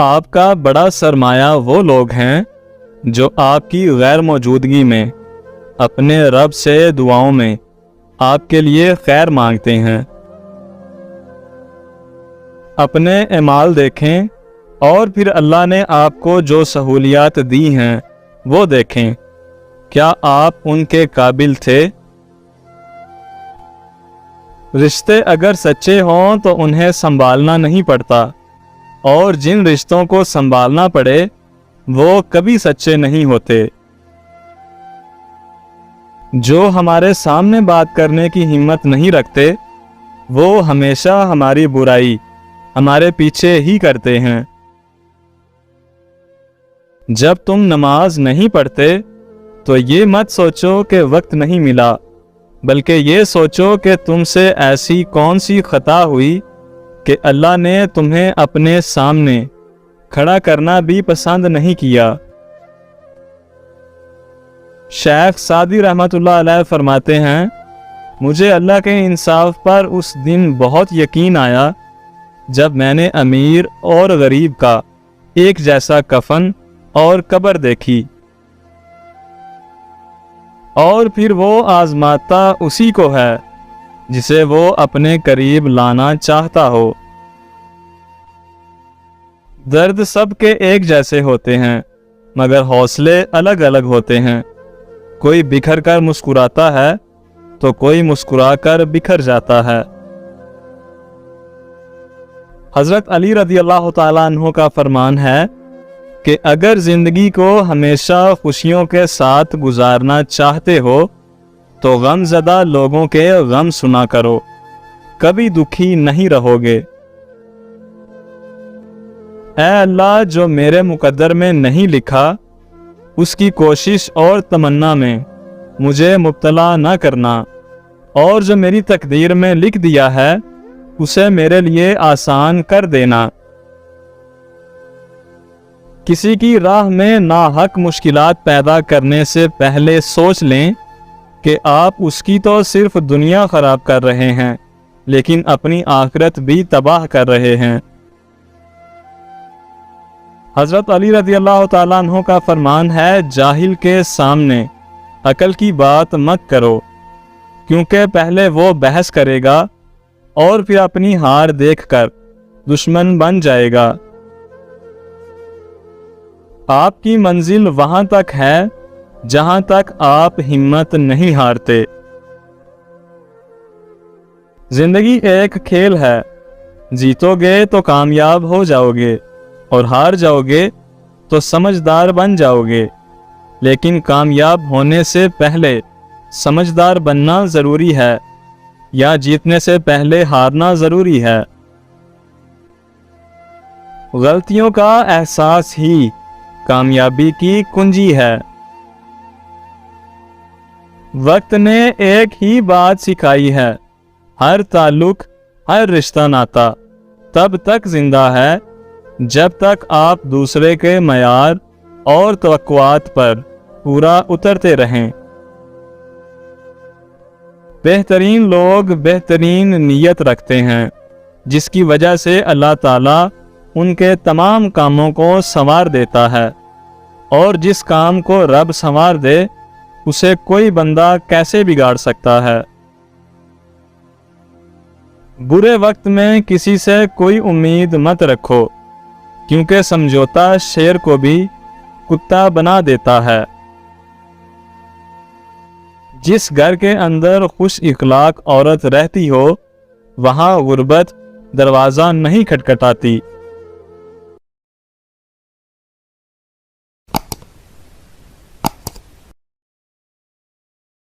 آپ کا بڑا سرمایہ وہ لوگ ہیں جو آپ کی غیر موجودگی میں اپنے رب سے دعاؤں میں آپ کے لیے خیر مانگتے ہیں۔ اپنے اعمال دیکھیں اور پھر اللہ نے آپ کو جو سہولیات دی ہیں وہ دیکھیں، کیا آپ ان کے قابل تھے؟ رشتے اگر سچے ہوں تو انہیں سنبھالنا نہیں پڑتا، اور جن رشتوں کو سنبھالنا پڑے وہ کبھی سچے نہیں ہوتے۔ جو ہمارے سامنے بات کرنے کی ہمت نہیں رکھتے وہ ہمیشہ ہماری برائی ہمارے پیچھے ہی کرتے ہیں۔ جب تم نماز نہیں پڑھتے تو یہ مت سوچو کہ وقت نہیں ملا، بلکہ یہ سوچو کہ تم سے ایسی کون سی خطا ہوئی کہ اللہ نے تمہیں اپنے سامنے کھڑا کرنا بھی پسند نہیں کیا۔ شیخ سعدی رحمۃ اللہ علیہ فرماتے ہیں، مجھے اللہ کے انصاف پر اس دن بہت یقین آیا جب میں نے امیر اور غریب کا ایک جیسا کفن اور قبر دیکھی، اور پھر وہ آزماتا اسی کو ہے جسے وہ اپنے قریب لانا چاہتا ہو۔ درد سب کے ایک جیسے ہوتے ہیں مگر حوصلے الگ الگ ہوتے ہیں۔ کوئی بکھر کر مسکراتا ہے تو کوئی مسکرا کر بکھر جاتا ہے۔ حضرت علی رضی اللہ تعالیٰ عنہ کا فرمان ہے کہ اگر زندگی کو ہمیشہ خوشیوں کے ساتھ گزارنا چاہتے ہو تو غم زدہ لوگوں کے غم سنا کرو، کبھی دکھی نہیں رہو گے۔ اے اللہ، جو میرے مقدر میں نہیں لکھا اس کی کوشش اور تمنا میں مجھے مبتلا نہ کرنا، اور جو میری تقدیر میں لکھ دیا ہے اسے میرے لیے آسان کر دینا۔ کسی کی راہ میں ناحق مشکلات پیدا کرنے سے پہلے سوچ لیں کہ آپ اس کی تو صرف دنیا خراب کر رہے ہیں لیکن اپنی آخرت بھی تباہ کر رہے ہیں۔ حضرت علی رضی اللہ تعالیٰ عنہ کا فرمان ہے، جاہل کے سامنے عقل کی بات مت کرو، کیونکہ پہلے وہ بحث کرے گا اور پھر اپنی ہار دیکھ کر دشمن بن جائے گا۔ آپ کی منزل وہاں تک ہے جہاں تک آپ ہمت نہیں ہارتے۔ زندگی ایک کھیل ہے، جیتو گے تو کامیاب ہو جاؤ گے اور ہار جاؤ گے تو سمجھدار بن جاؤ گے، لیکن کامیاب ہونے سے پہلے سمجھدار بننا ضروری ہے یا جیتنے سے پہلے ہارنا ضروری ہے۔ غلطیوں کا احساس ہی کامیابی کی کنجی ہے۔ وقت نے ایک ہی بات سکھائی ہے، ہر تعلق، ہر رشتہ ناتا تب تک زندہ ہے جب تک آپ دوسرے کے معیار اور توقعات پر پورا اترتے رہیں۔ بہترین لوگ بہترین نیت رکھتے ہیں، جس کی وجہ سے اللہ تعالیٰ ان کے تمام کاموں کو سنوار دیتا ہے، اور جس کام کو رب سنوار دے اسے کوئی بندہ کیسے بگاڑ سکتا ہے۔ برے وقت میں کسی سے کوئی امید مت رکھو، کیونکہ سمجھوتا شیر کو بھی کتا بنا دیتا ہے۔ جس گھر کے اندر خوش اخلاق عورت رہتی ہو وہاں غربت دروازہ نہیں کھٹکھٹاتی۔